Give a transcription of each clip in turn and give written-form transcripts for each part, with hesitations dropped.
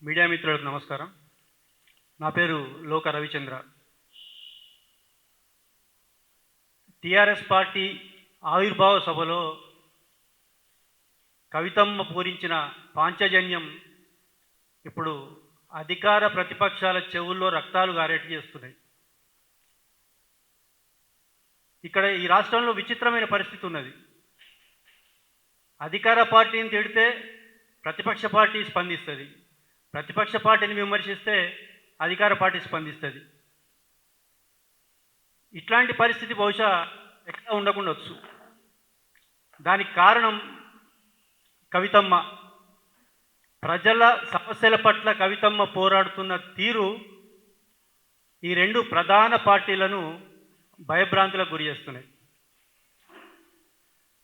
Media మిత్రులకు నమస్కారం. నా పేరు లోక రవిచంద్ర. టీఆర్ఎస్ పార్టీ ఆవిర్భావ సభలో కవితమ్మ పూరించిన పాంచజన్యం ఇప్పుడు అధికార ప్రతిపక్షాల చెవుల్లో రక్తాలు గారేటి చేస్తున్నాయి. ఇక్కడ ఈ రాష్ట్రంలో విచిత్రమైన పరిస్థితి ఉన్నది. అధికార పార్టీని తిడితే ప్రతిపక్ష పార్టీ స్పందిస్తుంది, ప్రతిపక్ష పార్టీని విమర్శిస్తే అధికార పార్టీ స్పందిస్తుంది. ఇట్లాంటి పరిస్థితి బహుశా ఎక్కడ ఉండకుండొచ్చు. దానికి కారణం కవితమ్మ. ప్రజల సమస్యల పట్ల కవితమ్మ పోరాడుతున్న తీరు ఈ రెండు ప్రధాన పార్టీలను భయభ్రాంతులకు గురి చేస్తున్నాయి.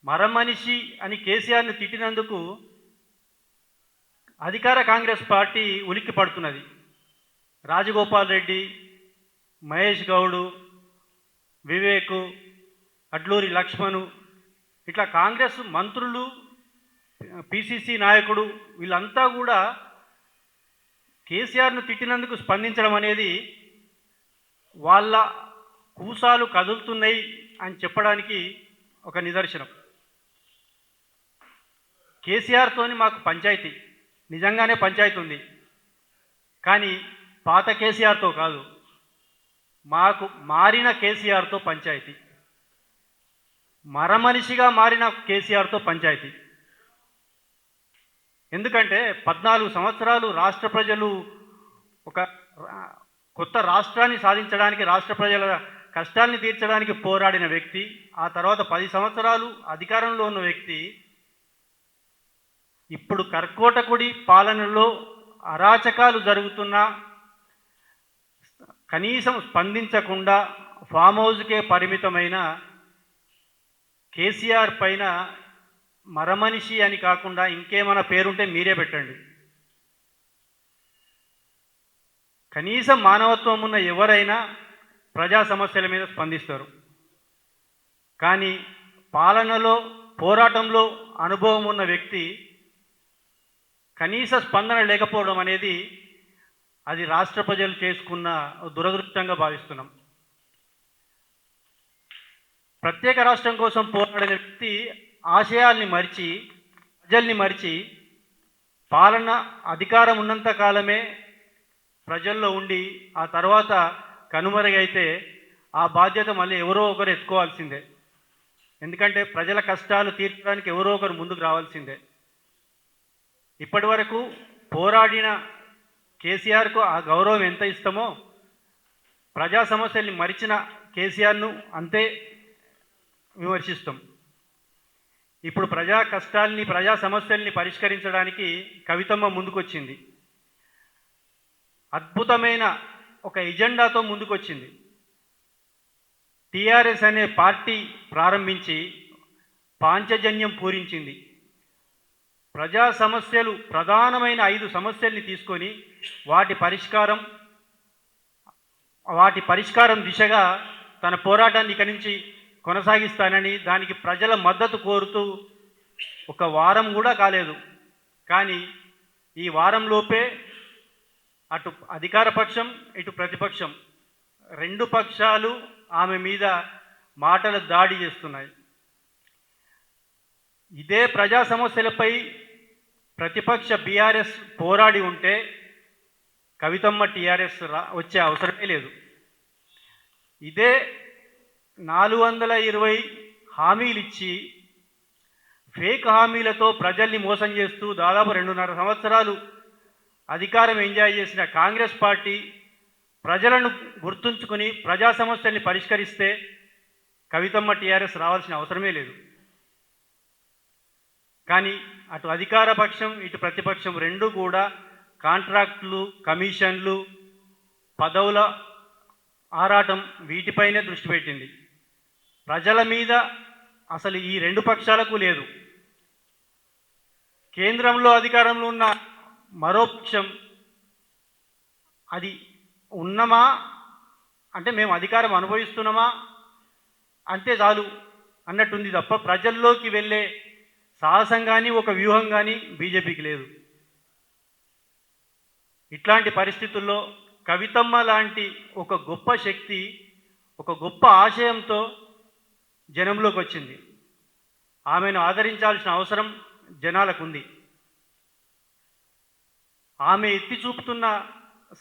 మరమనిషి అని కేసీఆర్ను తిట్టినందుకు అధికార కాంగ్రెస్ పార్టీ ఉలిక్కి పడుతున్నది. రాజగోపాల్ రెడ్డి, మహేష్ గౌడు, వివేకు, అడ్లూరి లక్ష్మణు, ఇట్లా కాంగ్రెస్ మంత్రులు, పిసిసి నాయకుడు వీళ్ళంతా కూడా కేసీఆర్ను తిట్టినందుకు స్పందించడం అనేది వాళ్ళ కూసాలు కదులుతున్నాయి అని చెప్పడానికి ఒక నిదర్శనం. కేసీఆర్తోని మాకు పంచాయతీ, నిజంగానే పంచాయతీ ఉంది, కానీ పాత కేసీఆర్తో కాదు, మాకు మారిన కేసీఆర్తో పంచాయతీ, మరమనిషిగా మారిన కేసీఆర్తో పంచాయతీ. ఎందుకంటే 14 సంవత్సరాలు రాష్ట్ర ప్రజలు ఒక కొత్త రాష్ట్రాన్ని సాధించడానికి, రాష్ట్ర ప్రజల కష్టాల్ని తీర్చడానికి పోరాడిన వ్యక్తి, ఆ తర్వాత 10 సంవత్సరాలు అధికారంలో ఉన్న వ్యక్తి ఇప్పుడు కర్కోటకుడి పాలనలో అరాచకాలు జరుగుతున్నా కనీసం స్పందించకుండా ఫామ్ హౌస్కే పరిమితమైన కేసీఆర్ పైన మరమనిషి అని కాకుండా ఇంకేమైనా పేరుంటే మీరే పెట్టండి. కనీసం మానవత్వం ఉన్న ఎవరైనా ప్రజా సమస్యల మీద స్పందిస్తారు. కానీ పాలనలో, పోరాటంలో అనుభవం ఉన్న వ్యక్తి కనీస స్పందన లేకపోవడం అనేది అది రాష్ట్ర ప్రజలు చేసుకున్న దురదృష్టంగా భావిస్తున్నాం. ప్రత్యేక రాష్ట్రం కోసం పోరాడిన వ్యక్తి ఆశయాల్ని మరిచి, ప్రజల్ని మరిచి, పాలన అధికారం ఉన్నంత కాలమే ప్రజల్లో ఉండి ఆ తర్వాత కనుమరుగైతే ఆ బాధ్యత మళ్ళీ ఎవరో ఒకరు ఎత్తుకోవాల్సిందే. ఎందుకంటే ప్రజల కష్టాలు తీర్చడానికి ఎవరో ఒకరు ముందుకు రావాల్సిందే. ఇప్పటి వరకు పోరాడిన కేసీఆర్కు ఆ గౌరవం ఎంత ఇస్తామో ప్రజా సమస్యల్ని మరిచిన కేసీఆర్ను అంతే విమర్శిస్తాం. ఇప్పుడు ప్రజా కష్టాల్ని, ప్రజా సమస్యల్ని పరిష్కరించడానికి కవితమ్మ ముందుకొచ్చింది. అద్భుతమైన ఒక ఎజెండాతో ముందుకొచ్చింది. టీఆర్ఎస్ అనే పార్టీ ప్రారంభించి పాంచజన్యం పూరించింది. ప్రజా సమస్యలు, ప్రధానమైన 5 సమస్యల్ని తీసుకొని వాటి పరిష్కారం దిశగా తన పోరాటాన్ని ఇక నుంచి కొనసాగిస్తానని, దానికి ప్రజల మద్దతు కోరుతూ ఒక వారం కూడా కాలేదు, కానీ ఈ వారంలోపే అటు అధికార పక్షం, ఇటు ప్రతిపక్షం రెండు పక్షాలు ఆమె మీద మాటల దాడి చేస్తున్నాయి. ఇదే ప్రజా సమస్యలపై ప్రతిపక్ష బీఆర్ఎస్ పోరాడి ఉంటే కవితమ్మ టీఆర్ఎస్ వచ్చే అవసరమే లేదు. ఇదే 420 హామీలు ఇచ్చి ఫేక్ హామీలతో ప్రజల్ని మోసం చేస్తూ దాదాపు 2.5 సంవత్సరాలు అధికారం ఎంజాయ్ చేసిన కాంగ్రెస్ పార్టీ ప్రజలను గుర్తుంచుకుని ప్రజా సమస్యల్ని పరిష్కరిస్తే కవితమ్మ టీఆర్ఎస్ రావాల్సిన అవసరమే లేదు. కానీ అటు అధికార పక్షం, ఇటు ప్రతిపక్షం రెండు కూడా కాంట్రాక్టులు, కమిషన్లు, పదవుల ఆరాటం వీటిపైనే దృష్టి పెట్టింది. ప్రజల మీద అసలు ఈ రెండు పక్షాలకు లేదు. కేంద్రంలో అధికారంలో ఉన్న మరో పక్షం అది ఉన్నమా అంటే మేము అధికారం అనుభవిస్తున్నామా అంతే చాలు అన్నట్టుంది తప్ప ప్రజల్లోకి వెళ్ళే సాహసం కానీ ఒక వ్యూహం కానీ బీజేపీకి లేదు. ఇట్లాంటి పరిస్థితుల్లో కవితమ్మ లాంటి ఒక గొప్ప శక్తి ఒక గొప్ప ఆశయంతో జనంలోకి వచ్చింది. ఆమెను ఆదరించాల్సిన అవసరం జనాలకు ఉంది. ఆమె ఎత్తి చూపుతున్న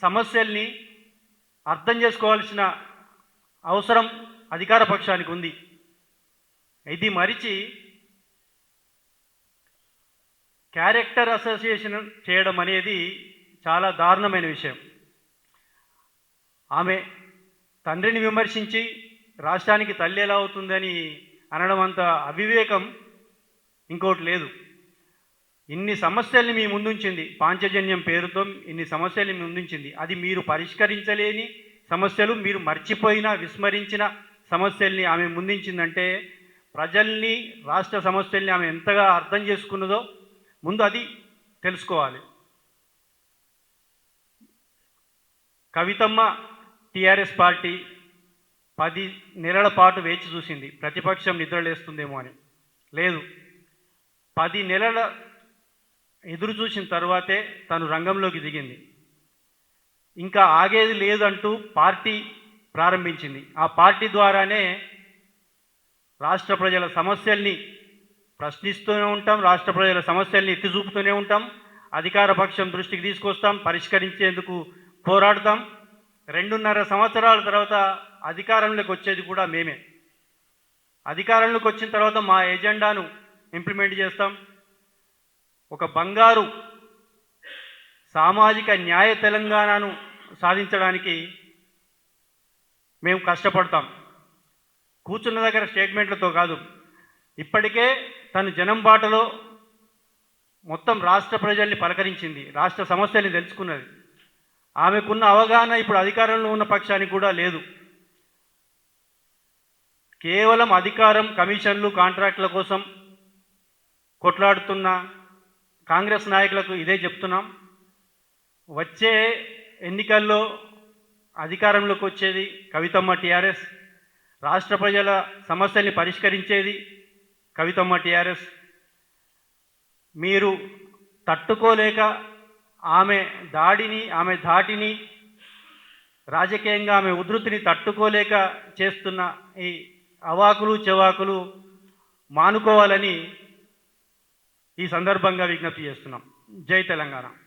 సమస్యల్ని అర్థం చేసుకోవాల్సిన అవసరం అధికార పక్షానికి ఉంది. ఇది మరిచి క్యారెక్టర్ అసోసియేషన్ చేయడం అనేది చాలా దారుణమైన విషయం. ఆమె తండ్రిని విమర్శించి రాష్ట్రానికి తల్లి ఎలా అవుతుందని అనడం అంత అవివేకం ఇంకోటి లేదు. ఇన్ని సమస్యల్ని మీ ముందుంచింది, పాంచజన్యం పేరుతో ఇన్ని సమస్యల్ని మీ ముందుంచింది. అది మీరు పరిష్కరించలేని సమస్యలు, మీరు మర్చిపోయిన విస్మరించిన సమస్యల్ని ఆమె ముందుంచిందంటే ప్రజల్ని, రాష్ట్ర సమస్యల్ని ఆమె ఎంతగా అర్థం చేసుకున్నదో ముందు అది తెలుసుకోవాలి. కవితమ్మ టీఆర్ఎస్ పార్టీ 10 నెలల పాటు వేచి చూసింది ప్రతిపక్షం నిద్రలేస్తుందేమో అని. లేదు, 10 నెలల ఎదురు చూసిన తర్వాతే తను రంగంలోకి దిగింది. ఇంకా ఆగేది లేదంటూ పార్టీ ప్రారంభించింది. ఆ పార్టీ ద్వారానే రాష్ట్ర ప్రజల సమస్యల్ని ప్రశ్నిస్తూనే ఉంటాం, రాష్ట్ర ప్రజల సమస్యల్ని ఎత్తి చూపుతూనే ఉంటాం, అధికార పక్షం దృష్టికి తీసుకొస్తాం, పరిష్కరించేందుకు పోరాడతాం. 2.5 సంవత్సరాల తర్వాత అధికారంలోకి వచ్చేది కూడా మేమే. అధికారంలోకి వచ్చిన తర్వాత మా ఎజెండాను ఇంప్లిమెంట్ చేస్తాం. ఒక బంగారు సామాజిక న్యాయ తెలంగాణను సాధించడానికి మేము కష్టపడతాం. కూర్చున్న దగ్గర స్టేట్మెంట్లతో కాదు. ఇప్పటికే తను జనం బాటలో మొత్తం రాష్ట్ర ప్రజల్ని పలకరించింది, రాష్ట్ర సమస్యల్ని తెలుసుకున్నది. ఆమెకున్న అవగాహన ఇప్పుడు అధికారంలో ఉన్న పక్షానికి కూడా లేదు. కేవలం అధికారం, కమిషన్లు, కాంట్రాక్టుల కోసం కొట్లాడుతున్న కాంగ్రెస్ నాయకులకు ఇదే చెప్తున్నాం. వచ్చే ఎన్నికల్లో అధికారంలోకి వచ్చేది కవితమ్మ టీఆర్ఎస్, రాష్ట్ర ప్రజల సమస్యల్ని పరిష్కరించేది కవితమ్మ టీఆర్ఎస్. మీరు తట్టుకోలేక ఆమె దాడిని, ఆమె ధాటిని, రాజకీయంగా ఆమె ఉధృతిని తట్టుకోలేక చేస్తున్న ఈ అవాకులు చెవాకులు మానుకోవాలని ఈ సందర్భంగా విజ్ఞప్తి చేస్తున్నాం. జై తెలంగాణ.